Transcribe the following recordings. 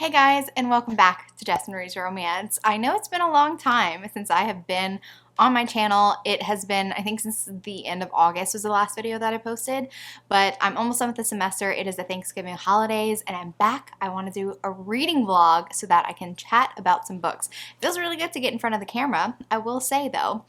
Hey guys, and welcome back to Jess and Marie's Romance. I know it's been a long time since I have been on my channel. It has been, I think, since the end of August was the last video that I posted, but I'm almost done with the semester. It is the Thanksgiving holidays, and I'm back. I want to do a reading vlog so that I can chat about some books. It feels really good to get in front of the camera, I will say though.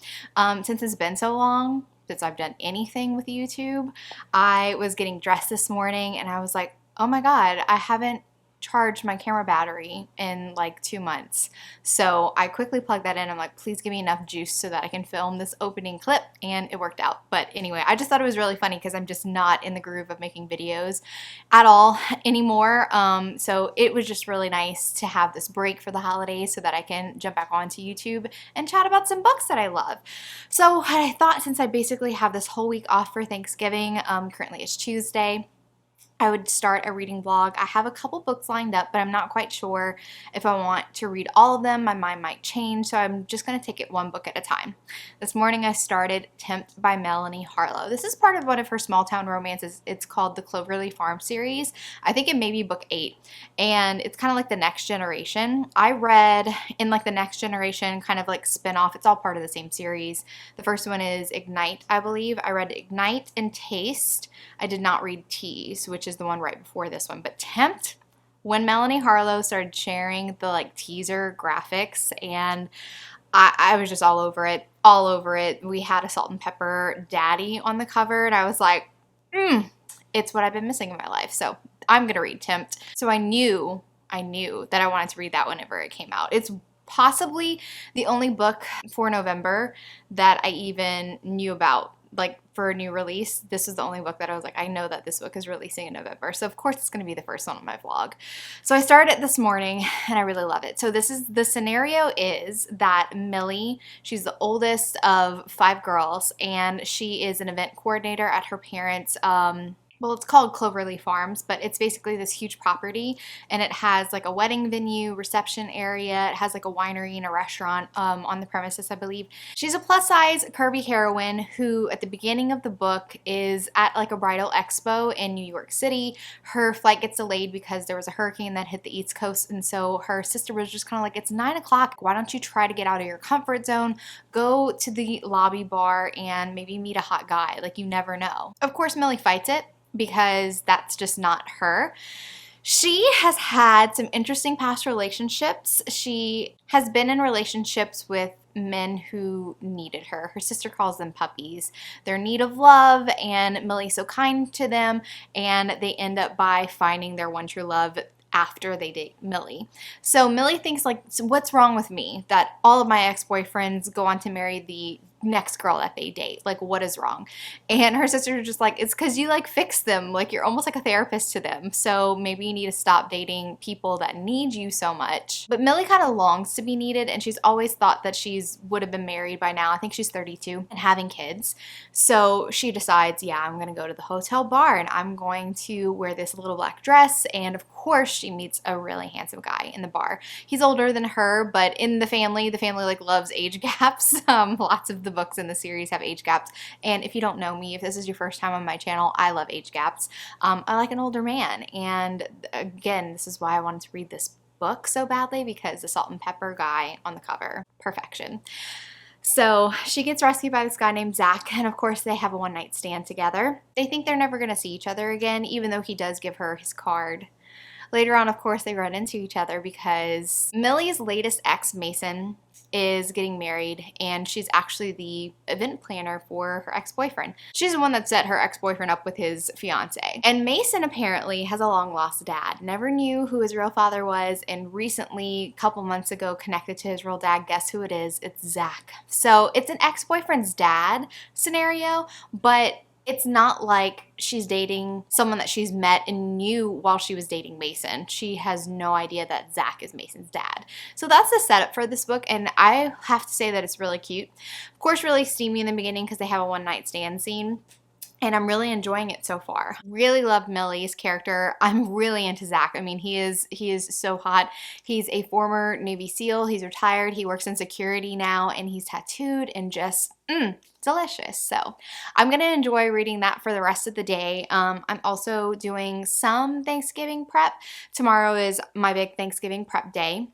Since it's been so long since I've done anything with YouTube, I was getting dressed this morning and I was like, oh my god, I haven't charged my camera battery in like 2 months. So I quickly plugged that in. I'm like, please give me enough juice so that I can film this opening clip, and it worked out. But anyway, I just thought it was really funny because I'm just not in the groove of making videos at all anymore. So it was just really nice to have this break for the holidays so that I can jump back onto YouTube and chat about some books that I love. So I thought, since I basically have this whole week off for Thanksgiving, currently it's Tuesday, I would start a reading vlog. I have a couple books lined up, but I'm not quite sure if I want to read all of them. My mind might change, so I'm just going to take it one book at a time. This morning I started Tempt by Melanie Harlow. This is part of one of her small town romances. It's called the Cloverleaf Farm series. I think it may be book 8, and it's kind of like the Next Generation. I read in like the Next Generation kind of like spin-off. It's all part of the same series. The first one is Ignite, I believe. I read Ignite and Taste. I did not read Tease, which is the one right before this one. But Tempt, when Melanie Harlow started sharing the like teaser graphics, and I was just all over it, all over it. We had a salt and pepper daddy on the cover, and I was like, it's what I've been missing in my life. So I'm gonna read Tempt. So I knew that I wanted to read that whenever it came out. It's possibly the only book for November that I even knew about. Like, for a new release, this is the only book that I was like, I know that this book is releasing in November, so of course it's going to be the first one on my vlog. So I started it this morning, and I really love it. So the scenario is that Millie, she's the oldest of 5 girls, and she is an event coordinator at her parents' well, it's called Cloverleaf Farms, but it's basically this huge property, and it has like a wedding venue, reception area. It has like a winery and a restaurant on the premises, I believe. She's a plus-size, curvy heroine who, at the beginning of the book, is at like a bridal expo in New York City. Her flight gets delayed because there was a hurricane that hit the East Coast, and so her sister was just kind of like, it's 9 o'clock. Why don't you try to get out of your comfort zone, go to the lobby bar, and maybe meet a hot guy? Like, you never know. Of course, Millie fights it, because that's just not her. She has had some interesting past relationships. She has been in relationships with men who needed her. Her sister calls them puppies. They're in need of love, and Millie's so kind to them, and they end up by finding their one true love after they date Millie. So Millie thinks, like, so what's wrong with me that all of my ex-boyfriends go on to marry the next girl that they date? Like, what is wrong? And her sister's just like, it's because you like fix them. Like, you're almost like a therapist to them. So maybe you need to stop dating people that need you so much. But Millie kind of longs to be needed, and she's always thought that she's would have been married by now. I think she's 32 and having kids. So she decides, yeah, I'm gonna go to the hotel bar and I'm going to wear this little black dress. And of course she meets a really handsome guy in the bar. He's older than her, but in the family like loves age gaps. Lots of the books in the series have age gaps, and if you don't know me, if this is your first time on my channel, I love age gaps. I like an older man, and again, this is why I wanted to read this book so badly, because the salt and pepper guy on the cover, perfection. So she gets rescued by this guy named Zach, and of course they have a one-night stand together. They think they're never going to see each other again, even though he does give her his card. Later on, of course, they run into each other because Millie's latest ex, Mason, is getting married, and she's actually the event planner for her ex-boyfriend. She's the one that set her ex-boyfriend up with his fiance. And Mason apparently has a long-lost dad. Never knew who his real father was, and recently, a couple months ago, connected to his real dad. Guess who it is? It's Zach. So it's an ex-boyfriend's dad scenario, but it's not like she's dating someone that she's met and knew while she was dating Mason. She has no idea that Zach is Mason's dad. So that's the setup for this book, and I have to say that it's really cute. Of course, really steamy in the beginning because they have a one-night stand scene. and I'm really enjoying it so far. Really love Millie's character. I'm really into Zach. I mean, he is so hot. He's a former Navy SEAL. He's retired. He works in security now, and he's tattooed and just delicious. So I'm gonna enjoy reading that for the rest of the day. I'm also doing some Thanksgiving prep. Tomorrow is my big Thanksgiving prep day.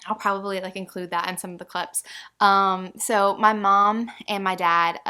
I'll probably like include that in some of the clips. So my mom and my dad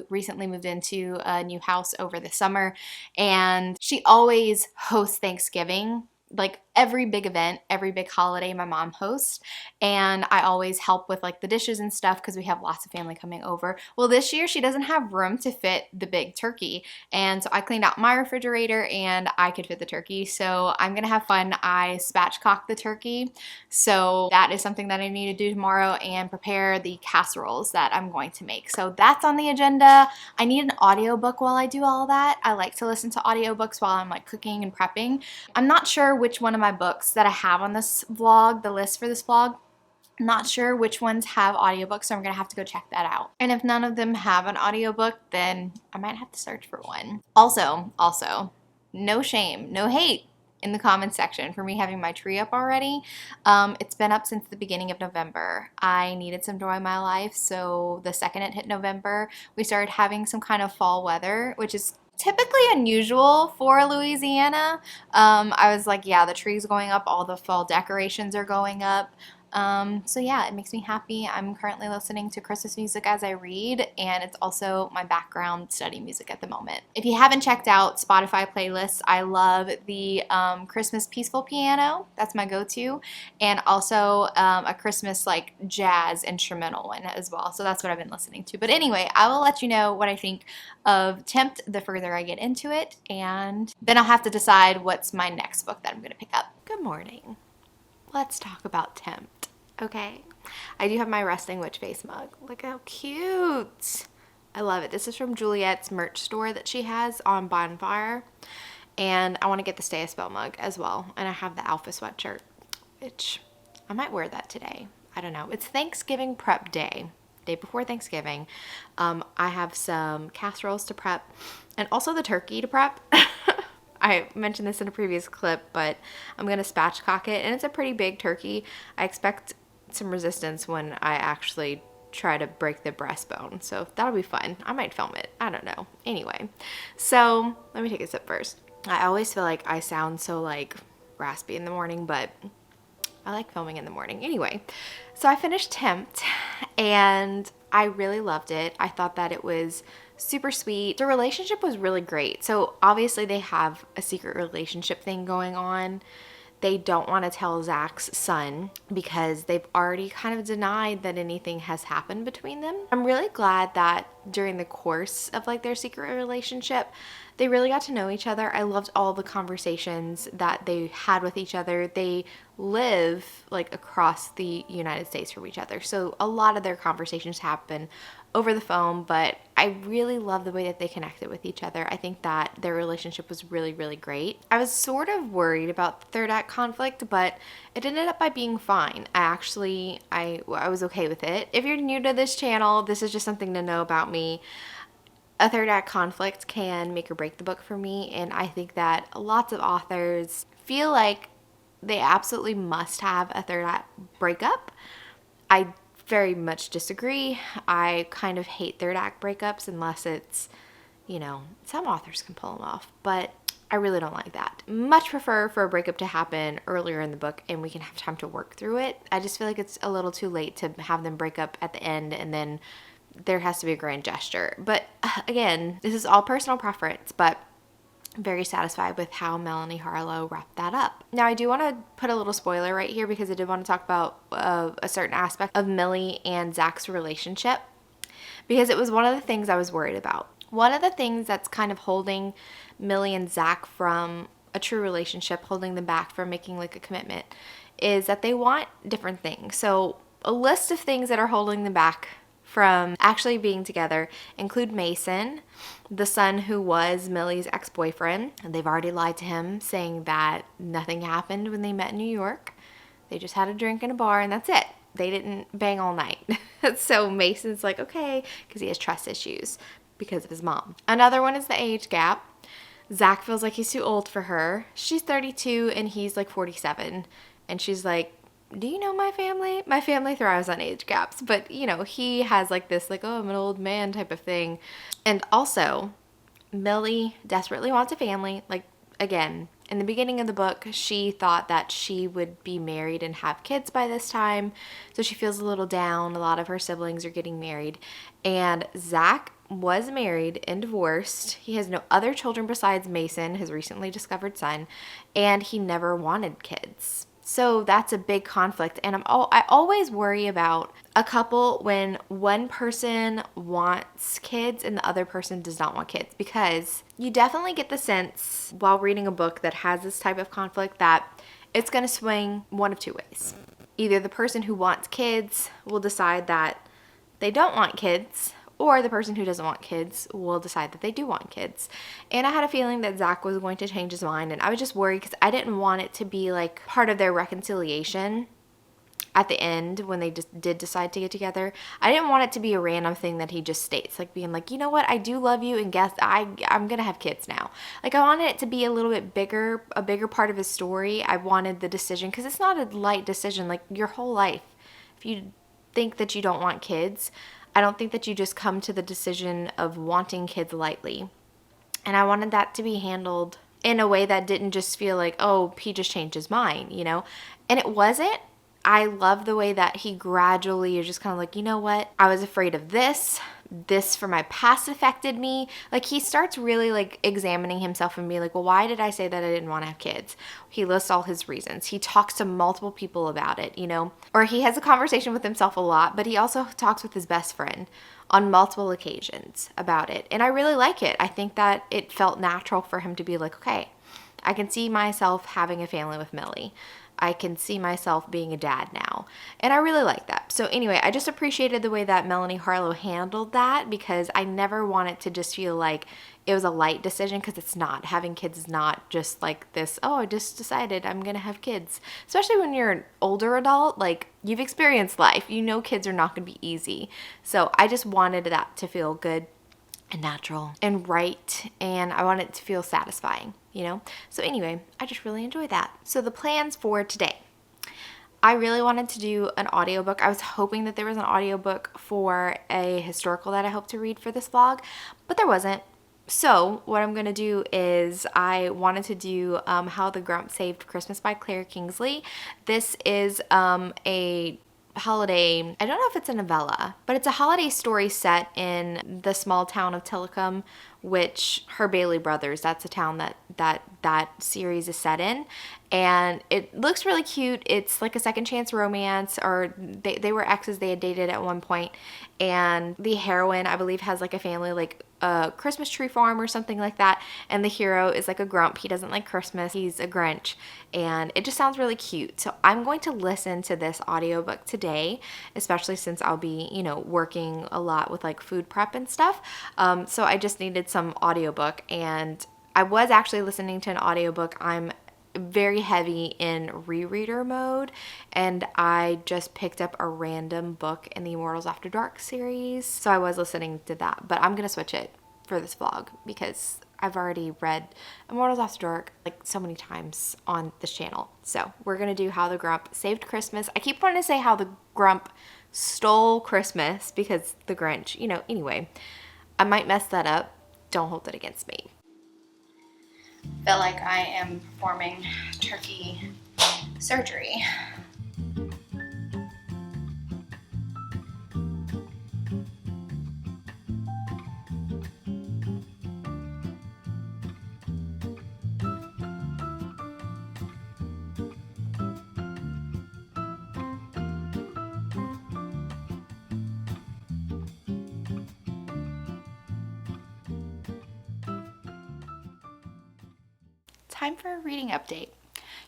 recently moved into a new house over the summer, and she always hosts Thanksgiving. Like every big event, every big holiday, my mom hosts, and I always help with like the dishes and stuff because we have lots of family coming over. Well, this year she doesn't have room to fit the big turkey, and so I cleaned out my refrigerator and I could fit the turkey. So I'm gonna have fun. I spatchcocked the turkey, so that is something that I need to do tomorrow, and prepare the casseroles that I'm going to make. So that's on the agenda. I need an audiobook while I do all that. I like to listen to audiobooks while I'm like cooking and prepping. I'm not sure which one of my books that I have on this vlog, the list for this vlog, I'm not sure which ones have audiobooks, so I'm gonna have to go check that out. And if none of them have an audiobook, then I might have to search for one. Also, no shame, no hate in the comments section for me having my tree up already. It's been up since the beginning of November. I needed some joy in my life, so the second it hit November, we started having some kind of fall weather, which is typically unusual for Louisiana. I was like, yeah, the tree's going up, all the fall decorations are going up. So yeah, it makes me happy. I'm currently listening to Christmas music as I read, and it's also my background study music at the moment. If you haven't checked out Spotify playlists, I love the Christmas Peaceful Piano. That's my go-to. And also a Christmas like jazz instrumental one as well. So that's what I've been listening to. But anyway, I will let you know what I think of Tempt the further I get into it, and then I'll have to decide what's my next book that I'm going to pick up. Good morning. Let's talk about Tempt, okay? I do have my Resting Witch face mug. Look how cute. I love it. This is from Juliet's merch store that she has on Bonfire. And I want to get the Stay a Spell mug as well. And I have the Alpha sweatshirt, which I might wear that today. I don't know. It's Thanksgiving prep day before Thanksgiving. I have some casseroles to prep and also the turkey to prep. I mentioned this in a previous clip, but I'm going to spatchcock it, and it's a pretty big turkey. I expect some resistance when I actually try to break the breastbone, so that'll be fun. I might film it. I don't know. Anyway, so let me take a sip first. I always feel like I sound so like raspy in the morning, but I like filming in the morning. Anyway, so I finished Tempt, and I really loved it. I thought that it was super sweet. The relationship was really great. So obviously they have a secret relationship thing going on. They don't want to tell Zach's son because they've already kind of denied that anything has happened between them. I'm really glad that during the course of like their secret relationship, they really got to know each other. I loved all the conversations that they had with each other. They live like across the United States from each other. So a lot of their conversations happen over the phone, but I really love the way that they connected with each other. I think that their relationship was really, really great. I was sort of worried about the third act conflict, but it ended up by being fine. I was okay with it. If you're new to this channel, this is just something to know about me. A third act conflict can make or break the book for me, and I think that lots of authors feel like they absolutely must have a third act breakup. I very much disagree. I kind of hate third act breakups unless it's, some authors can pull them off, but I really don't like that. Much prefer for a breakup to happen earlier in the book and we can have time to work through it. I just feel like it's a little too late to have them break up at the end and then there has to be a grand gesture. But again, this is all personal preference, but very satisfied with how Melanie Harlow wrapped that up. Now, I do want to put a little spoiler right here because I did want to talk about a certain aspect of Millie and Zach's relationship because it was one of the things I was worried about. One of the things that's kind of holding Millie and Zach from a true relationship, holding them back from making like a commitment, is that they want different things. So a list of things that are holding them back from actually being together include Mason, the son who was Millie's ex-boyfriend. And they've already lied to him, saying that nothing happened when they met in New York. They just had a drink in a bar and that's it. They didn't bang all night. So Mason's like, okay, because he has trust issues. because of his mom. Another one is the age gap. Zach feels like he's too old for her. She's 32 and he's like 47. And she's like, do you know my family? My family thrives on age gaps. But, you know, he has like this, like, oh, I'm an old man type of thing. And also, Millie desperately wants a family. Like, again, in the beginning of the book, she thought that she would be married and have kids by this time. So she feels a little down. A lot of her siblings are getting married. And Zach was married and divorced. He has no other children besides Mason, his recently discovered son. And he never wanted kids. So that's a big conflict. And I always worry about a couple when one person wants kids and the other person does not want kids, because you definitely get the sense while reading a book that has this type of conflict that it's going to swing one of two ways. Either the person who wants kids will decide that they don't want kids, or the person who doesn't want kids will decide that they do want kids. And I had a feeling that Zach was going to change his mind, and I was just worried because I didn't want it to be like part of their reconciliation at the end when they just did decide to get together. I didn't want it to be a random thing that he just states, like being like, you know what, I do love you, and guess I'm gonna have kids now. Like, I wanted it to be a little bit bigger, a bigger part of his story. I wanted the decision, because it's not a light decision. Like, your whole life, if you think that you don't want kids, I don't think that you just come to the decision of wanting kids lightly. And I wanted that to be handled in a way that didn't just feel like, oh, he just changed his mind, you know? And it wasn't. I love the way that he gradually is just kind of like, you know what? I was afraid of this. This from my past affected me. Like, he starts really like examining himself and being like, well, why did I say that I didn't want to have kids? He lists all his reasons. He talks to multiple people about it, you know, or he has a conversation with himself a lot, but he also talks with his best friend on multiple occasions about it. And I really like it. I think that it felt natural for him to be like, okay, I can see myself having a family with Millie. I can see myself being a dad now. And I really like that. So anyway, I just appreciated the way that Melanie Harlow handled that, because I never want it to just feel like it was a light decision, because it's not. Having kids is not just like this, oh, I just decided I'm going to have kids. Especially when you're an older adult, like, you've experienced life. You know kids are not going to be easy. So I just wanted that to feel good and natural and right, and I want it to feel satisfying, you know? So anyway, I just really enjoyed that. So the plans for today. I really wanted to do an audiobook. I was hoping that there was an audiobook for a historical that I hope to read for this vlog, but there wasn't. So what I'm going to do is I wanted to do How the Grump Saved Christmas by Claire Kingsley. This is a holiday, I don't know if it's a novella, but it's a holiday story set in the small town of Tillicum, which her Bailey brothers, that's a town that series is set in. And it looks really cute. It's like a second chance romance, or they were exes, they had dated at one point. And the heroine, I believe, has like a family, like a Christmas tree farm or something like that. And the hero is like a grump. He doesn't like Christmas. He's a Grinch. And it just sounds really cute. So I'm going to listen to this audiobook today, especially since I'll be, you know, working a lot with like food prep and stuff. So I just needed some audiobook, and I was actually listening to an audiobook. I'm very heavy in rereader mode, and I just picked up a random book in the Immortals After Dark series, so I was listening to that, but I'm gonna switch it for this vlog because I've already read Immortals After Dark like so many times on this channel. So we're gonna do How the Grump Saved Christmas. I keep wanting to say How the Grump Stole Christmas because the Grinch, you know, anyway, I might mess that up. Don't hold it against me. Feel like I am performing turkey surgery. Time for a reading update.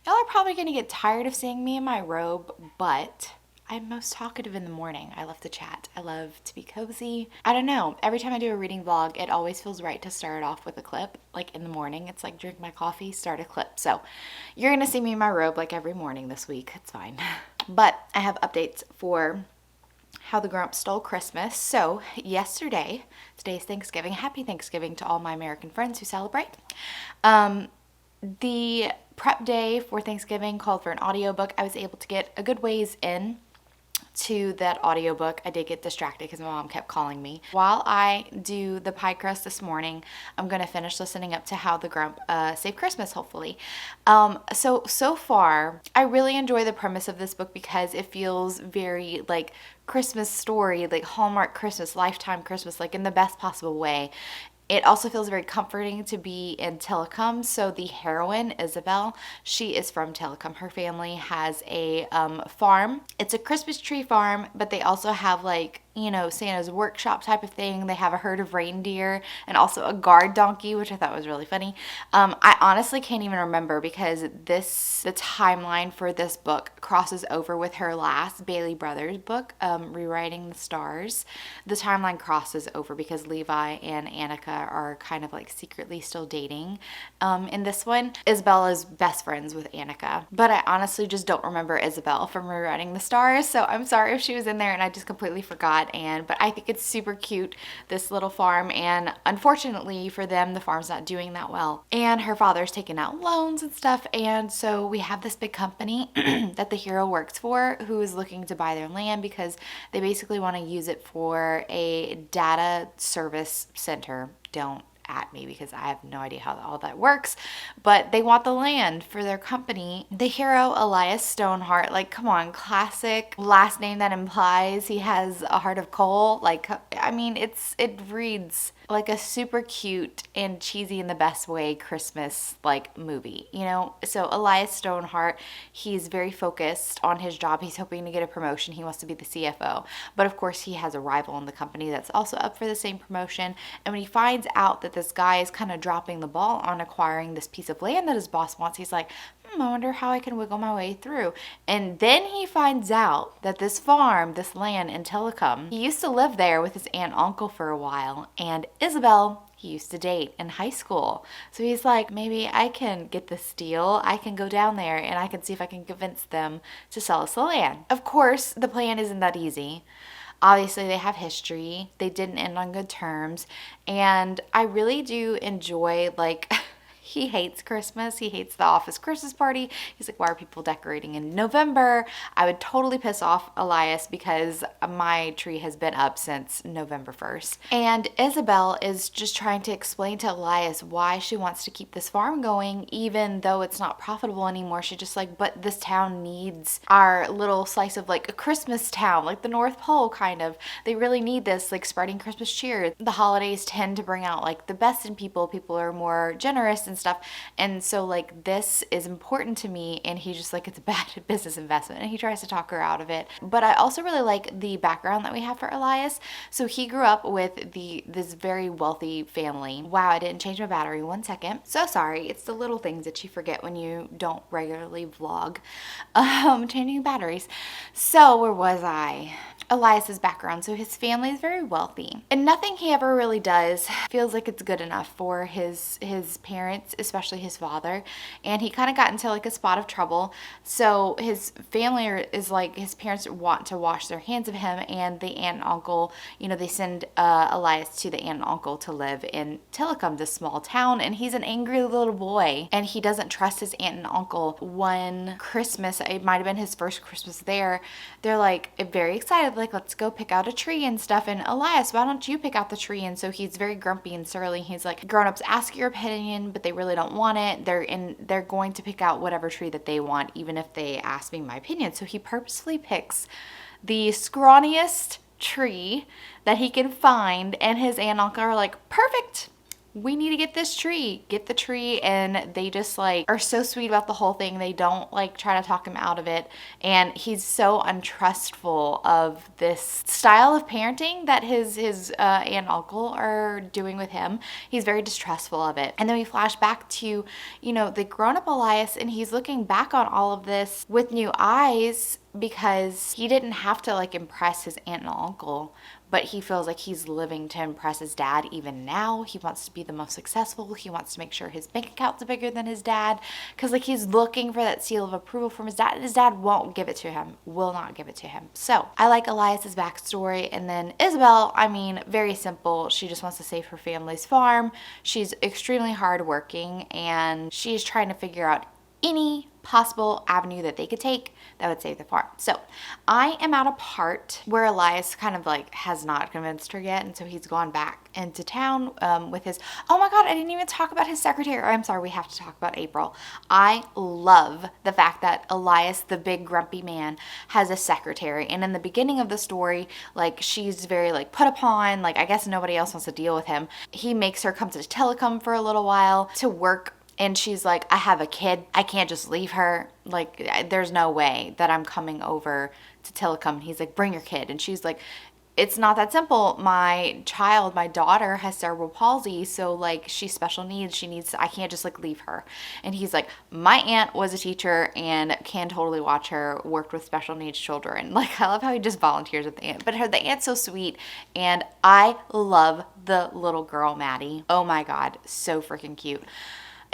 Y'all are probably going to get tired of seeing me in my robe, but I'm most talkative in the morning. I love to chat. I love to be cozy. I don't know. Every time I do a reading vlog, it always feels right to start off with a clip. Like in the morning, it's like drink my coffee, start a clip. So you're going to see me in my robe like every morning this week. It's fine. But I have updates for How the Grump Stole Christmas. So yesterday, today's Thanksgiving. Happy Thanksgiving to all my American friends who celebrate. The prep day for Thanksgiving called for an audiobook. I was able to get a good ways in to that audiobook. I did get distracted because my mom kept calling me. While I do the pie crust this morning, I'm going to finish listening up to How the Grump Saved Christmas, hopefully. So far, I really enjoy the premise of this book because it feels very like Christmas story, like Hallmark Christmas, Lifetime Christmas, like in the best possible way. It also feels very comforting to be in Telecom. So the heroine, Isabel, she is from Telecom. Her family has a farm. It's a Christmas tree farm, but they also have like, you know, Santa's workshop type of thing. They have a herd of reindeer and also a guard donkey, which I thought was really funny. I honestly can't even remember because the timeline for this book crosses over with her last Bailey Brothers book, Rewriting the Stars. The timeline crosses over because Levi and Annika are kind of like secretly still dating. In this one, Isabel is best friends with Annika, but I honestly just don't remember Isabel from Rewriting the Stars, so I'm sorry if she was in there and I just completely forgot. But I think it's super cute, this little farm, and unfortunately for them, the farm's not doing that well. And her father's taking out loans and stuff, and so we have this big company that the hero works for who is looking to buy their land because they basically want to use it for a data service center. Don't at me because I have no idea how all that works, but they want the land for their company. The hero, Elias Stoneheart, like, come on, classic last name that implies he has a heart of coal. Like, I mean, it reads like a super cute and cheesy in the best way Christmas like movie, you know? So Elias Stoneheart, he's very focused on his job. He's hoping to get a promotion. He wants to be the CFO. But of course, he has a rival in the company that's also up for the same promotion. And when he finds out that this guy is kind of dropping the ball on acquiring this piece of land that his boss wants, he's like, I wonder how I can wiggle my way through. And then he finds out that this farm, this land in Telecom, he used to live there with his aunt and uncle for a while, and Isabel he used to date in high school. So he's like, maybe I can get this deal. I can go down there and I can see if I can convince them to sell us the land. Of course, the plan isn't that easy. Obviously, they have history. They didn't end on good terms. And I really do enjoy, like, he hates Christmas. He hates the office Christmas party. He's like, why are people decorating in November? I would totally piss off Elias because my tree has been up since November 1st. And Isabel is just trying to explain to Elias why she wants to keep this farm going, even though it's not profitable anymore. She's just like, but this town needs our little slice of like a Christmas town, like the North Pole kind of. They really need this, like spreading Christmas cheer. The holidays tend to bring out like the best in people. People are more generous and stuff, and so like this is important to me, and he just like, it's a bad business investment, and he tries to talk her out of it. But I also really like the background that we have for Elias. So he grew up with this very wealthy family. Wow, I didn't change my battery. 1 second. So sorry. It's the little things that you forget when you don't regularly vlog. Changing batteries. So where was I? Elias's background. So his family is very wealthy, and nothing he ever really does feels like it's good enough for his parents, especially his father. And he kind of got into like a spot of trouble. So his family is like, his parents want to wash their hands of him, and the aunt and uncle, you know, they send Elias to the aunt and uncle to live in Telecom, this small town, and he's an angry little boy, and he doesn't trust his aunt and uncle. One Christmas, it might have been his first Christmas there, they're like very excited, like, let's go pick out a tree and stuff. And Elias, why don't you pick out the tree? And so he's very grumpy and surly. He's like, grown-ups ask your opinion, but they really don't want it. They're going to pick out whatever tree that they want, even if they ask me my opinion. So he purposefully picks the scrawniest tree that he can find, and his aunt and uncle are like, perfect, we need to get this tree, get the tree. And they just like are so sweet about the whole thing. They don't like try to talk him out of it. And he's so untrustful of this style of parenting that his aunt and uncle are doing with him. He's very distrustful of it. And then we flash back to, you know, the grown-up Elias, and he's looking back on all of this with new eyes because he didn't have to like impress his aunt and uncle but he feels like he's living to impress his dad even now. He wants to be the most successful. He wants to make sure his bank account's bigger than his dad, because like he's looking for that seal of approval from his dad, and his dad won't give it to him, will not give it to him. So I like Elias's backstory. And then Isabel, I mean, very simple. She just wants to save her family's farm. She's extremely hardworking, and she's trying to figure out any possible avenue that they could take that would save the farm. So I am at a part where Elias kind of like has not convinced her yet, and so he's gone back into town with his, oh my god, I didn't even talk about his secretary. I'm sorry, we have to talk about April. I love the fact that Elias, the big grumpy man, has a secretary, and in the beginning of the story, like she's very like put upon, like I guess nobody else wants to deal with him. He makes her come to Telecom for a little while to work. And she's like, I have a kid. I can't just leave her. Like, there's no way that I'm coming over to Telecom. And he's like, bring your kid. And she's like, it's not that simple. My child, my daughter has cerebral palsy. So like she's special needs. I can't just like leave her. And he's like, my aunt was a teacher and can totally watch her, worked with special needs children. Like I love how he just volunteers with the aunt, but the aunt's so sweet. And I love the little girl, Maddie. Oh my God. So freaking cute.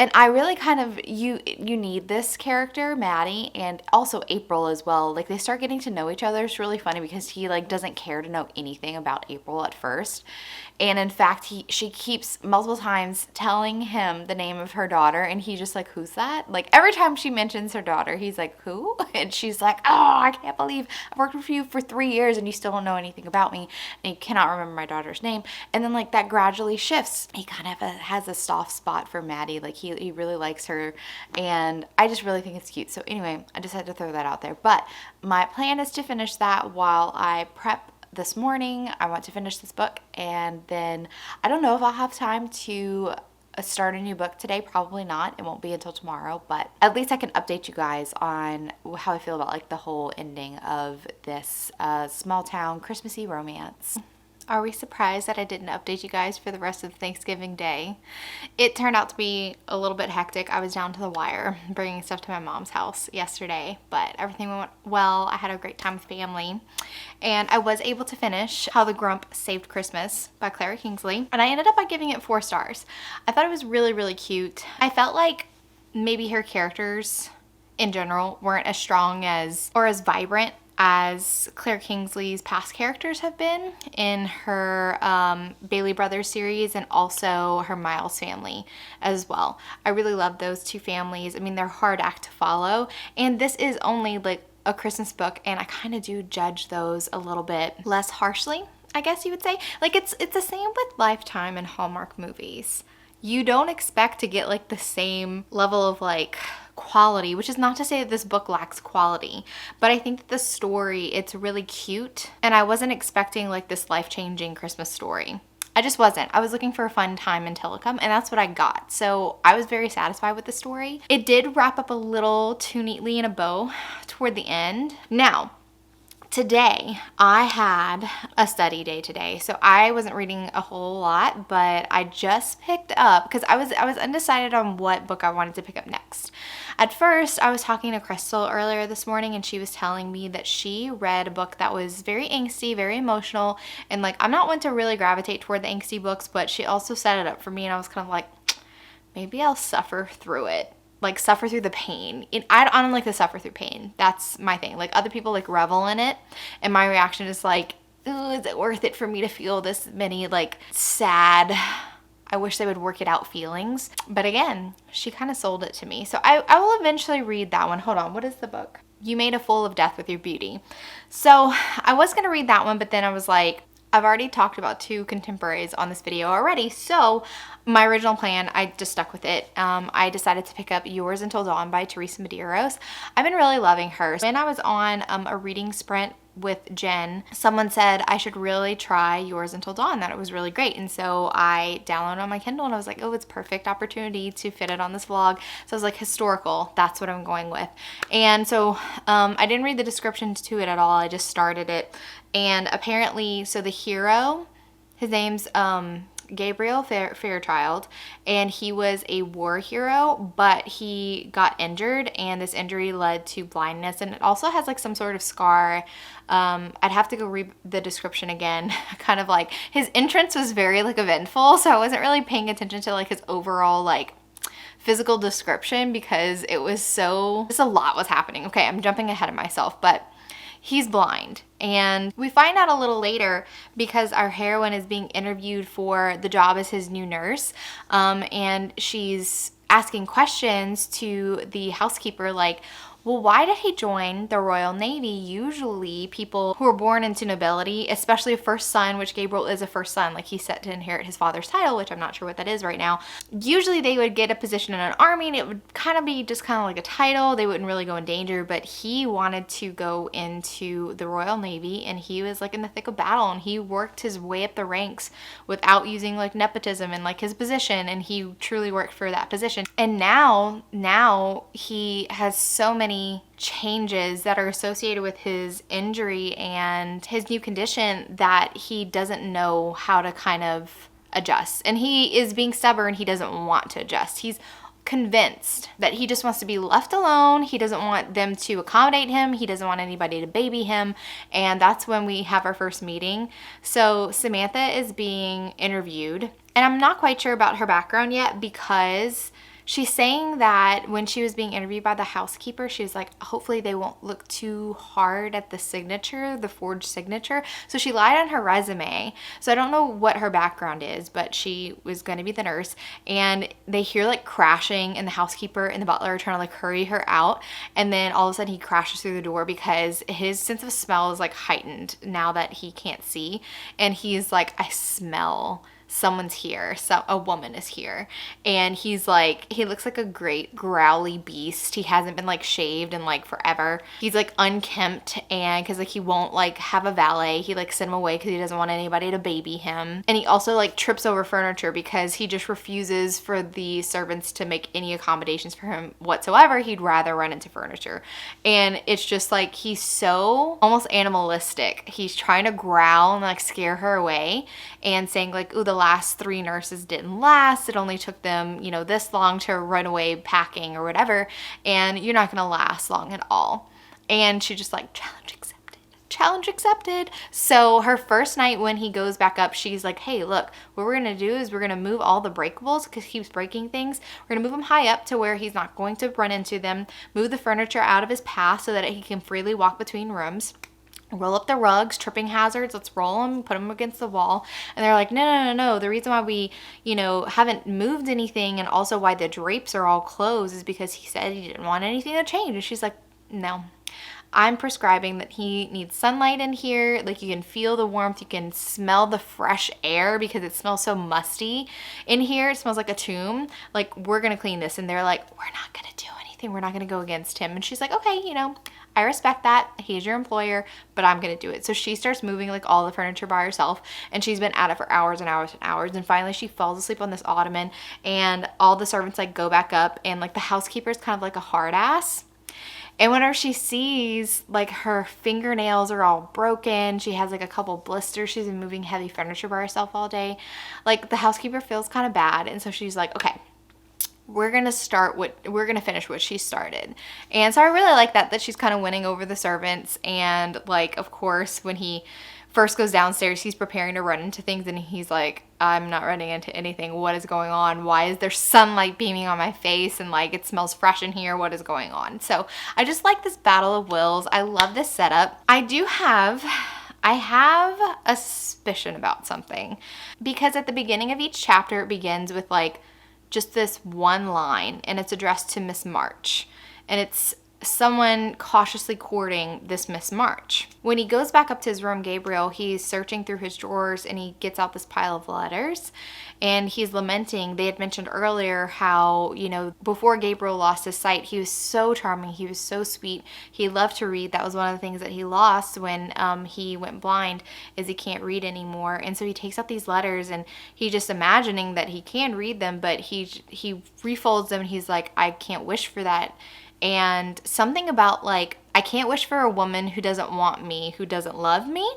And I really kind of, you need this character, Maddie, and also April as well. Like they start getting to know each other. It's really funny because he like doesn't care to know anything about April at first. And in fact, she keeps multiple times telling him the name of her daughter, and he just like, who's that? Like every time she mentions her daughter, he's like, who? And she's like, oh, I can't believe I've worked with you for 3 years and you still don't know anything about me, and you cannot remember my daughter's name. And then like that gradually shifts. He kind of has a soft spot for Maddie. Like he really likes her, and I just really think it's cute. So anyway, I just had to throw that out there. But my plan is to finish that while I prep this morning. I want to finish this book, and then I don't know if I'll have time to start a new book today. Probably not. It won't be until tomorrow, but at least I can update you guys on how I feel about like the whole ending of this small town Christmassy romance. Are we surprised that I didn't update you guys for the rest of Thanksgiving Day? It turned out to be a little bit hectic. I was down to the wire bringing stuff to my mom's house yesterday, but everything went well. I had a great time with family, and I was able to finish How the Grump Saved Christmas by Clara Kingsley, and I ended up by giving it 4 stars. I thought it was really, really cute. I felt like maybe her characters in general weren't as strong as, or as vibrant as Claire Kingsley's past characters have been in her Bailey Brothers series, and also her Miles family as well. I really love those 2 families. I mean, they're hard act to follow, and this is only like a Christmas book, and I kind of do judge those a little bit less harshly, I guess you would say. Like it's the same with Lifetime and Hallmark movies. You don't expect to get like the same level of like quality, which is not to say that this book lacks quality, but I think that the story, it's really cute, and I wasn't expecting like this life-changing Christmas story. I just wasn't. I was looking for a fun time in Telecom, and that's what I got. So I was very satisfied with the story. It did wrap up a little too neatly in a bow toward the end. Now, today, I had a study day today, so I wasn't reading a whole lot, but I just picked up, because I was undecided on what book I wanted to pick up next. At first, I was talking to Crystal earlier this morning, and she was telling me that she read a book that was very angsty, very emotional, and like I'm not one to really gravitate toward the angsty books, but she also set it up for me, and I was kind of like, maybe I'll suffer through it. Like suffer through the pain. I don't like to suffer through pain. That's my thing. Like other people like revel in it, and my reaction is like, ooh, is it worth it for me to feel this many like sad, I wish they would work it out feelings? But again, she kind of sold it to me. So I will eventually read that one. Hold on, what is the book? You Made a Fool of Death with Your Beauty. So I was gonna read that one, but then I was like, I've already talked about 2 contemporaries on this video already, so my original plan, I just stuck with it. I decided to pick up Yours Until Dawn by Teresa Medeiros. I've been really loving her. When I was on a reading sprint with Jen, someone said I should really try Yours Until Dawn, that it was really great. And so I downloaded on my Kindle, and I was like, oh, it's perfect opportunity to fit it on this vlog. So I was like, historical, that's what I'm going with. And so I didn't read the descriptions to it at all. I just started it. And apparently, so the hero, his name's Gabriel Fairchild, and he was a war hero, but he got injured, and this injury led to blindness, and it also has like some sort of scar. I'd have to go read the description again. Kind of like his entrance was very like eventful, so I wasn't really paying attention to like his overall like physical description because it was just a lot was happening. Okay, I'm jumping ahead of myself, but he's blind. And we find out a little later because our heroine is being interviewed for the job as his new nurse. And she's asking questions to the housekeeper like, well, why did he join the Royal Navy? Usually people who are born into nobility, especially a first son, which Gabriel is a first son, like he's set to inherit his father's title, which I'm not sure what that is right now. Usually they would get a position in an army and it would kind of be just kind of like a title. They wouldn't really go in danger, but he wanted to go into the Royal Navy and he was like in the thick of battle and he worked his way up the ranks without using like nepotism and like his position, and he truly worked for that position. And now he has so many changes that are associated with his injury and his new condition that he doesn't know how to kind of adjust. And he is being stubborn. He doesn't want to adjust. He's convinced that he just wants to be left alone. He doesn't want them to accommodate him. He doesn't want anybody to baby him. And that's when we have our first meeting. So Samantha is being interviewed, and I'm not quite sure about her background yet because she's saying that when she was being interviewed by the housekeeper, she was like, hopefully they won't look too hard at the signature, the forged signature. So she lied on her resume. So I don't know what her background is, but she was going to be the nurse. And they hear like crashing, and the housekeeper and the butler are trying to like hurry her out. And then all of a sudden he crashes through the door because his sense of smell is like heightened now that he can't see. And he's like, I smell someone's here, so a woman is here. And he's like, he looks like a great growly beast. He hasn't been like shaved in like forever. He's like unkempt, and because like he won't like have a valet, he like sent him away because he doesn't want anybody to baby him. And he also like trips over furniture because he just refuses for the servants to make any accommodations for him whatsoever. He'd rather run into furniture. And it's just like he's so almost animalistic. He's trying to growl and like scare her away and saying like, ooh, the last 3 nurses didn't last. It only took them, you know, this long to run away packing or whatever, and you're not gonna last long at all. And she just like, challenge accepted, challenge accepted. So her first night when he goes back up, she's like, hey, look, what we're gonna do is we're gonna move all the breakables because he keeps breaking things. We're gonna move him high up to where he's not going to run into them, move the furniture out of his path so that he can freely walk between rooms. Roll up the rugs, tripping hazards, let's roll them, put them against the wall. And they're like, no. The reason why we, you know, haven't moved anything and also why the drapes are all closed is because he said he didn't want anything to change. And she's like, no, I'm prescribing that he needs sunlight in here. Like you can feel the warmth, you can smell the fresh air because it smells so musty in here. It smells like a tomb. Like, we're gonna clean this. And they're like, we're not gonna do anything. We're not gonna go against him. And she's like, okay, you know, I respect that. He's your employer, but I'm going to do it. So she starts moving like all the furniture by herself, and she's been at it for hours and hours and hours. And finally she falls asleep on this ottoman, and all the servants like go back up, and like the housekeeper is kind of like a hard ass. And whenever she sees like her fingernails are all broken, she has like a couple blisters, she's been moving heavy furniture by herself all day. Like the housekeeper feels kind of bad. And so she's like, okay, we're gonna finish what she started. And so I really like that she's kind of winning over the servants. And like, of course, when he first goes downstairs, he's preparing to run into things, and he's like, I'm not running into anything. What is going on? Why is there sunlight beaming on my face? And like, it smells fresh in here. What is going on? So I just like this battle of wills. I love this setup. I have a suspicion about something, because at the beginning of each chapter, it begins with like just this one line, and it's addressed to Miss March, and it's someone cautiously courting this Miss March. When he goes back up to his room, Gabriel, he's searching through his drawers, and he gets out this pile of letters, and he's lamenting. They had mentioned earlier how, you know, before Gabriel lost his sight, he was so charming, he was so sweet, he loved to read. That was one of the things that he lost when he went blind, is he can't read anymore. And so he takes out these letters, and he's just imagining that he can read them, but he refolds them, and he's like, I can't wish for that. And something about like, I can't wish for a woman who doesn't want me, who doesn't love me.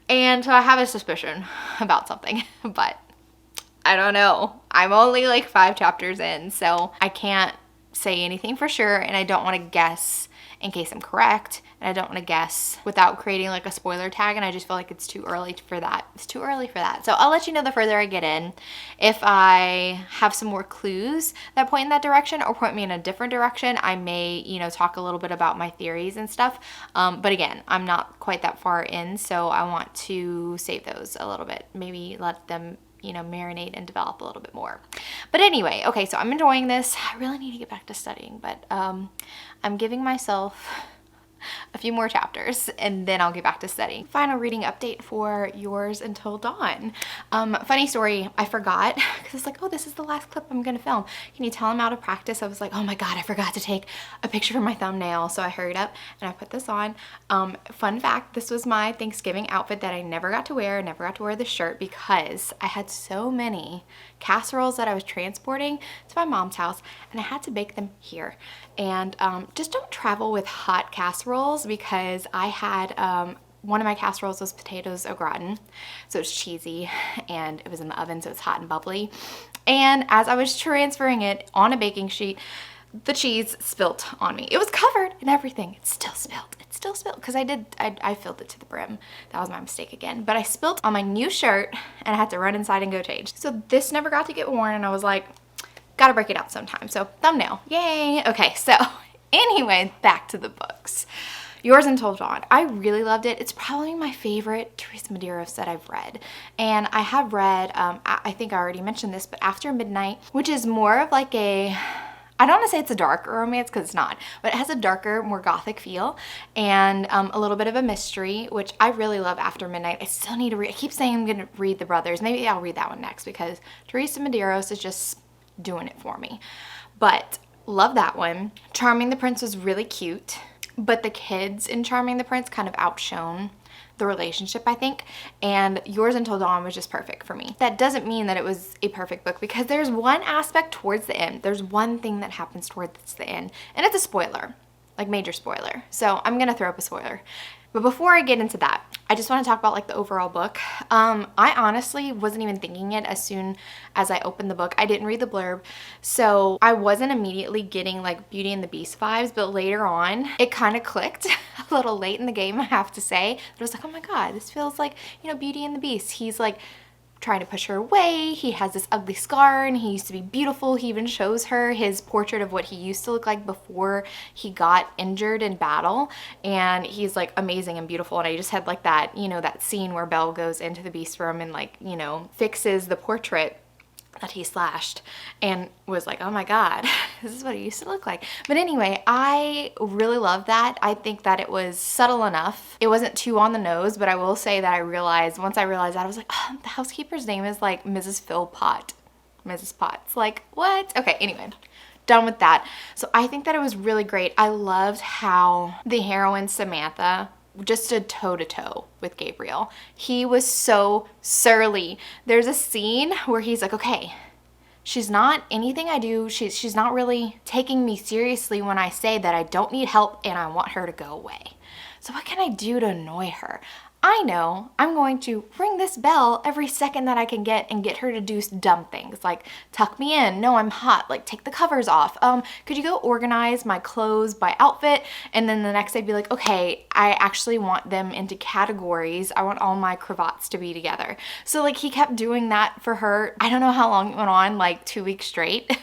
And so I have a suspicion about something, but I don't know. I'm only like 5 chapters in, so I can't say anything for sure, and I don't want to guess in case I'm correct, and I don't want to guess without creating like a spoiler tag, and I just feel like it's too early for that. It's too early for that. So I'll let you know the further I get in. If I have some more clues that point in that direction or point me in a different direction, I may, you know, talk a little bit about my theories and stuff. But again, I'm not quite that far in, so I want to save those a little bit. Maybe let them, you know, marinate and develop a little bit more. But anyway, okay, so I'm enjoying this. I really need to get back to studying, but I'm giving myself a few more chapters and then I'll get back to studying. Final reading update for Yours Until Dawn. Funny story, I forgot because it's like, oh, this is the last clip I'm gonna film. Can you tell I'm out of practice? I was like, oh my God, I forgot to take a picture for my thumbnail. So I hurried up and I put this on. Fun fact, this was my Thanksgiving outfit that I never got to wear. I never got to wear the shirt because I had so many casseroles that I was transporting to my mom's house and I had to bake them here. And just don't travel with hot casseroles because I had one of my casseroles was potatoes au gratin, so it's cheesy and it was in the oven, so it's hot and bubbly. And as I was transferring it on a baking sheet, the cheese spilt on me. It was covered and everything. It still spilled. It still spilled because I filled it to the brim. That was my mistake again. But I spilled on my new shirt and I had to run inside and go change. So this never got to get worn and I was like, gotta break it up sometime. So thumbnail, yay. Okay, so anyway, back to the books. Yours Until Dawn. I really loved it. It's probably my favorite Teresa Medeiros that I've read. And I have read, I think I already mentioned this, but After Midnight, which is more of like a, I don't want to say it's a darker romance because it's not, but it has a darker, more gothic feel and a little bit of a mystery, which I really love. After Midnight. I still need to read. I keep saying I'm going to read The Brothers. Maybe I'll read that one next because Teresa Medeiros is just doing it for me. But love that one. Charming the Prince was really cute, but the kids in Charming the Prince kind of outshone the relationship, I think, and Yours Until Dawn was just perfect for me. That doesn't mean that it was a perfect book because there's one aspect towards the end. There's one thing that happens towards the end, and it's a spoiler, like major spoiler. So I'm gonna throw up a spoiler. But before I get into that, I just want to talk about like the overall book. I honestly wasn't even thinking it as soon as I opened the book. I didn't read the blurb, so I wasn't immediately getting like Beauty and the Beast vibes, but later on, it kind of clicked a little late in the game, I have to say. But I was like, oh my God, this feels like, you know, Beauty and the Beast. He's like trying to push her away. He has this ugly scar and he used to be beautiful. He even shows her his portrait of what he used to look like before he got injured in battle. And he's like amazing and beautiful. And I just had like that, you know, that scene where Belle goes into the Beast room and like, you know, fixes the portrait that he slashed and was like, oh my God, this is what he used to look like. But anyway, I really love that. I think that it was subtle enough. It wasn't too on the nose, but I will say that once I realized that, I was like, oh, the housekeeper's name is like Mrs. Philpott. Mrs. Potts. Like, what? Okay, anyway. Done with that. So I think that it was really great. I loved how the heroine Samantha just stood toe-to-toe with Gabriel. He was so surly. There's a scene where he's like, okay, she's not anything I do. She's not really taking me seriously when I say that I don't need help and I want her to go away. So what can I do to annoy her? I know I'm going to ring this bell every second that I can get and get her to do dumb things like tuck me in. No, I'm hot. Like take the covers off. Could you go organize my clothes by outfit? And then the next day be like, okay, I actually want them into categories. I want all my cravats to be together. So like he kept doing that for her. I don't know how long it went on, like 2 weeks straight.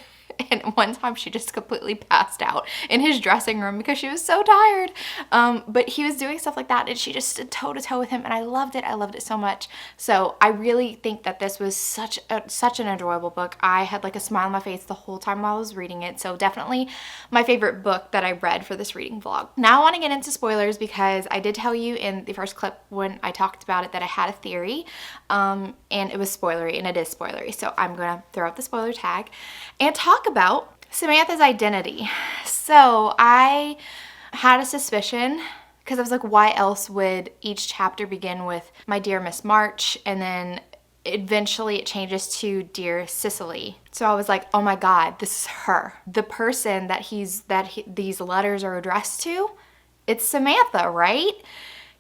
And one time she just completely passed out in his dressing room because she was so tired. But he was doing stuff like that and she just stood toe to toe with him and I loved it. I loved it so much. So I really think that this was such an enjoyable book. I had like a smile on my face the whole time while I was reading it. So definitely my favorite book that I read for this reading vlog. Now I want to get into spoilers because I did tell you in the first clip when I talked about it that I had a theory and it was spoilery and it is spoilery. So I'm going to throw out the spoiler tag and talk about Samantha's identity. So I had a suspicion because I was like, why else would each chapter begin with my dear Miss March and then eventually it changes to Dear Cicely. So I was like, oh my God, this is her. The person that these letters are addressed to, it's Samantha, right?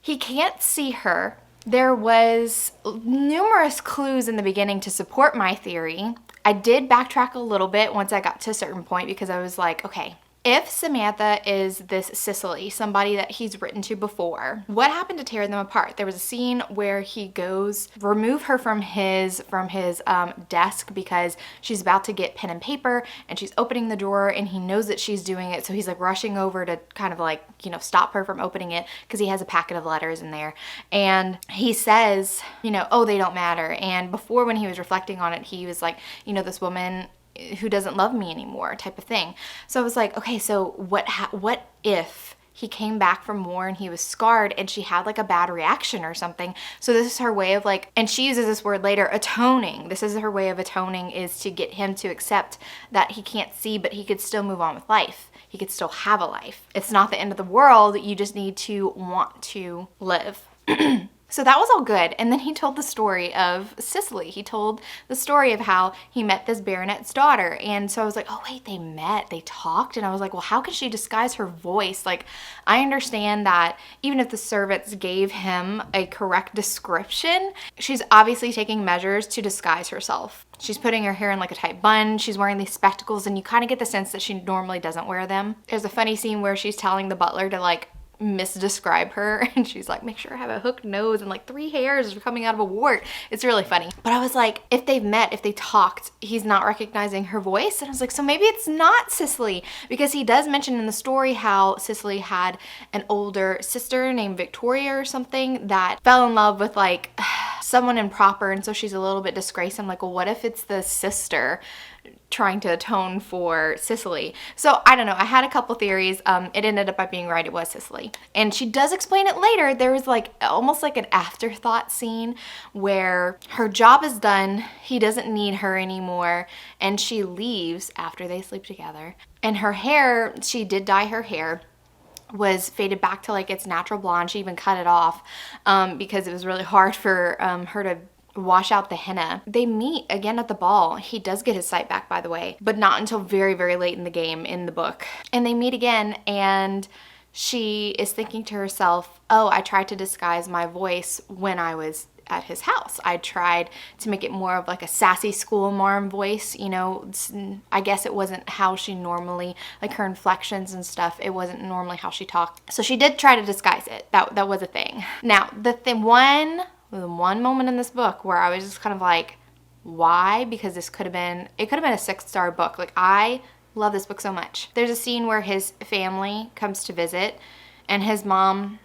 He can't see her There was numerous clues in the beginning to support my theory. I did backtrack a little bit once I got to a certain point because I was like, okay, if Samantha is this Cicely, somebody that he's written to before, what happened to tear them apart? There was a scene where he goes remove her from his desk because she's about to get pen and paper, and she's opening the drawer, and he knows that she's doing it, so he's like rushing over to kind of like, you know, stop her from opening it because he has a packet of letters in there. And he says, you know, oh, they don't matter. And before, when he was reflecting on it, he was like, you know, this woman who doesn't love me anymore type of thing. So I was like, okay, so what if he came back from war and he was scarred and she had like a bad reaction or something? So this is her way of like, and she uses this word later, atoning. This is her way of atoning, is to get him to accept that he can't see, but he could still move on with life. He could still have a life. It's not the end of the world. You just need to want to live. So that was all good. And then he told the story of Cicely. He told the story of how he met this baronet's daughter. And so I was like, oh wait, they met, they talked. And I was like, well, how can she disguise her voice? Like, I understand that even if the servants gave him a correct description, she's obviously taking measures to disguise herself. She's putting her hair in like a tight bun. She's wearing these spectacles, and you kind of get the sense that she normally doesn't wear them. There's a funny scene where she's telling the butler to like misdescribe her, and she's like, make sure I have a hooked nose and like 3 hairs are coming out of a wart. It's really funny. But I was like, if they've met, if they talked, he's not recognizing her voice. And I was like, so maybe it's not Cicely, because he does mention in the story how Cicely had an older sister named Victoria or something that fell in love with like someone improper, and so she's a little bit disgraced. I'm like, well, what if it's the sister trying to atone for Cicely? So I don't know. I had a couple theories. It ended up by being right. It was Cicely. And she does explain it later. There was like almost like an afterthought scene where her job is done. He doesn't need her anymore. And she leaves after they sleep together. And her hair, she did dye her hair, was faded back to like its natural blonde. She even cut it off because it was really hard for her to wash out the henna. They meet again at the ball. He does get his sight back, by the way, but not until very, very late in the game in the book. And they meet again, and she is thinking to herself, oh, I tried to disguise my voice when I was at his house. I tried to make it more of like a sassy schoolmarm voice, you know. I guess it wasn't how she normally, like her inflections and stuff, it wasn't normally how she talked. So she did try to disguise it. That was a thing. Now, the one moment in this book where I was just kind of like, why? Because it could have been a 6-star book. Like, I love this book so much. There's a scene where his family comes to visit, and his mom,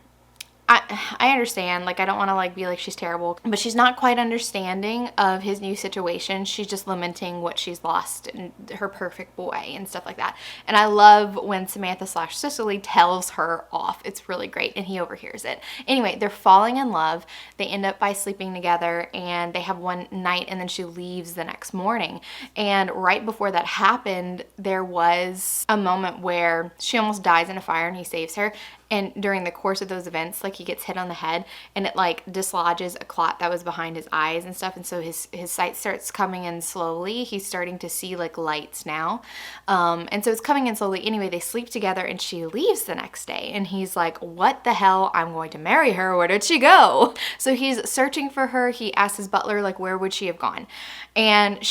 I understand, like, I don't want to like be like she's terrible, but she's not quite understanding of his new situation. She's just lamenting what she's lost and her perfect boy and stuff like that. And I love when Samantha / Cicely tells her off. It's really great, and he overhears it. Anyway, they're falling in love. They end up by sleeping together, and they have one night, and then she leaves the next morning. And right before that happened, there was a moment where she almost dies in a fire, and he saves her. And during the course of those events, like, he gets hit on the head, and it like dislodges a clot that was behind his eyes and stuff. And so his sight starts coming in slowly. He's starting to see like lights now. And so it's coming in slowly. Anyway, they sleep together, and she leaves the next day, and he's like, what the hell? I'm going to marry her. Where did she go? So he's searching for her. He asks his butler, like, where would she have gone? And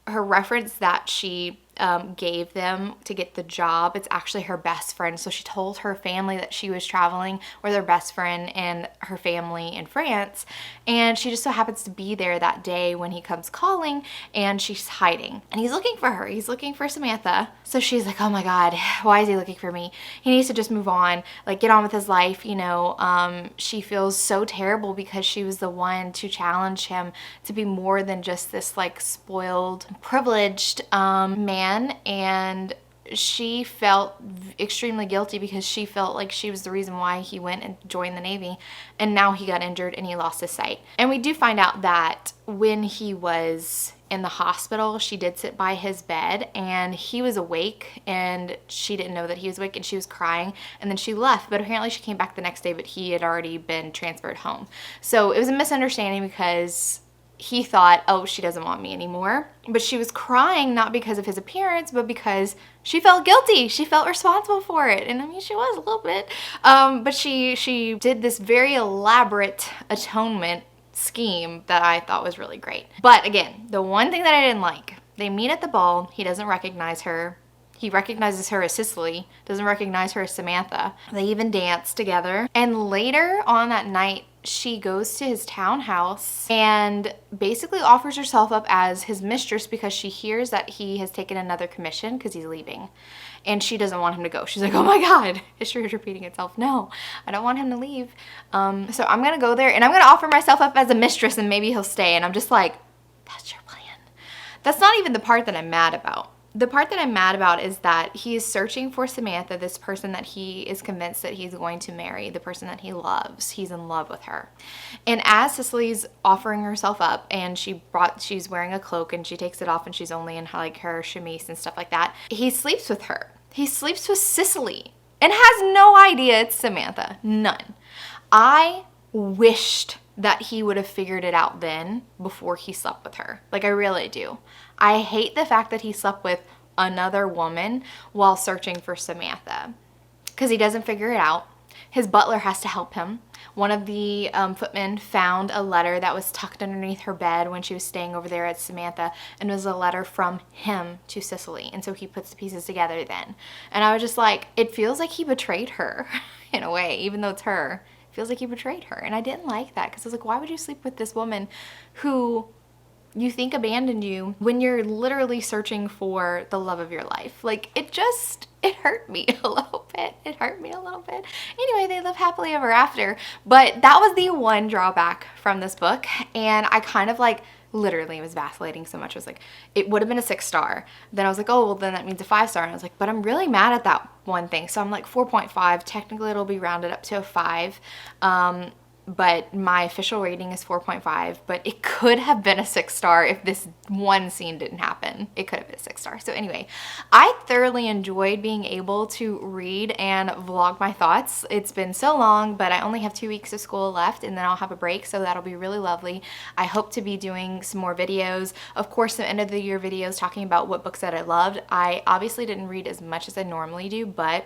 her reference that she gave them to get the job, it's actually her best friend. So she told her family that she was traveling with her best friend and her family in France, and she just so happens to be there that day when he comes calling, and she's hiding, and he's looking for her. He's looking for Samantha. So she's like, oh my God, why is he looking for me? He needs to just move on, like, get on with his life, you know. She feels so terrible because she was the one to challenge him to be more than just this like spoiled, privileged man. And she felt extremely guilty because she felt like she was the reason why he went and joined the Navy, and now he got injured and he lost his sight. And we do find out that when he was in the hospital, she did sit by his bed, and he was awake, and she didn't know that he was awake, and she was crying, and then she left. But apparently she came back the next day, but he had already been transferred home. So it was a misunderstanding because he thought, oh, she doesn't want me anymore. But she was crying not because of his appearance, but because she felt guilty. She felt responsible for it. And I mean, she was a little bit. But she did this very elaborate atonement scheme that I thought was really great. But again, the one thing that I didn't like, they meet at the ball. He doesn't recognize her. He recognizes her as Cicely, doesn't recognize her as Samantha. They even dance together. And later on that night, she goes to his townhouse and basically offers herself up as his mistress because she hears that he has taken another commission because he's leaving. And she doesn't want him to go. She's like, oh my God, history is repeating itself. No, I don't want him to leave. So I'm going to go there and I'm going to offer myself up as a mistress and maybe he'll stay. And I'm just like, that's your plan. That's not even the part that I'm mad about. The part that I'm mad about is that he is searching for Samantha, this person that he is convinced that he's going to marry, the person that he loves. He's in love with her. And as Cicely's offering herself up and she's wearing a cloak and she takes it off and she's only in like her chemise and stuff like that, he sleeps with her. He sleeps with Cicely and has no idea it's Samantha. None. I wished that he would have figured it out then before he slept with her. Like, I really do. I hate the fact that he slept with another woman while searching for Samantha because he doesn't figure it out. His butler has to help him. One of the footmen found a letter that was tucked underneath her bed when she was staying over there at Samantha, and it was a letter from him to Cicely. And so he puts the pieces together then. And I was just like, it feels like he betrayed her in a way, even though it's her. It feels like he betrayed her. And I didn't like that because I was like, why would you sleep with this woman who you think abandoned you when you're literally searching for the love of your life? Like, it hurt me a little bit. It hurt me a little bit. Anyway, they live happily ever after. But that was the one drawback from this book. And I kind of like literally was vacillating so much. I was like, it would have been a 6-star. Then I was like, oh, well, then that means a 5-star. And I was like, but I'm really mad at that one thing. So I'm like 4.5. Technically, it'll be rounded up to a 5. But my official rating is 4.5, but it could have been a 6-star if this one scene didn't happen. It could have been a 6-star. So anyway, I thoroughly enjoyed being able to read and vlog my thoughts. It's been so long, but I only have 2 weeks of school left and then I'll have a break, so that'll be really lovely. I hope to be doing some more videos. Of course, some end of the year videos talking about what books that I loved. I obviously didn't read as much as I normally do, but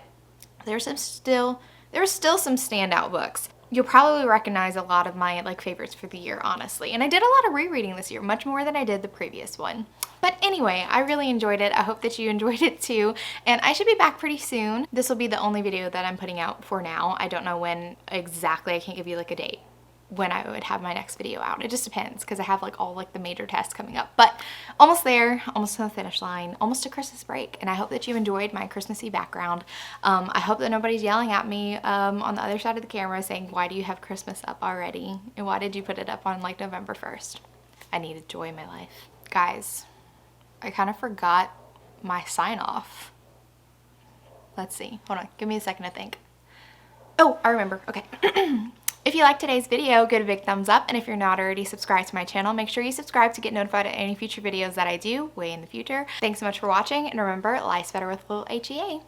there's still some standout books. You'll probably recognize a lot of my like favorites for the year, honestly. And I did a lot of rereading this year, much more than I did the previous one. But anyway, I really enjoyed it. I hope that you enjoyed it too. And I should be back pretty soon. This will be the only video that I'm putting out for now. I don't know when exactly. I can't give you like a date when I would have my next video out. It just depends because I have like all like the major tests coming up, but almost there, almost to the finish line, almost to Christmas break. And I hope that you enjoyed my Christmassy background. I hope that nobody's yelling at me on the other side of the camera saying, why do you have Christmas up already? And why did you put it up on like November 1st? I needed joy in my life. Guys, I kind of forgot my sign off. Let's see, hold on, give me a second to think. Oh, I remember, okay. If you liked today's video, give it a big thumbs up, and if you're not already subscribed to my channel, make sure you subscribe to get notified of any future videos that I do way in the future. Thanks so much for watching, and remember, life's better with a little HEA.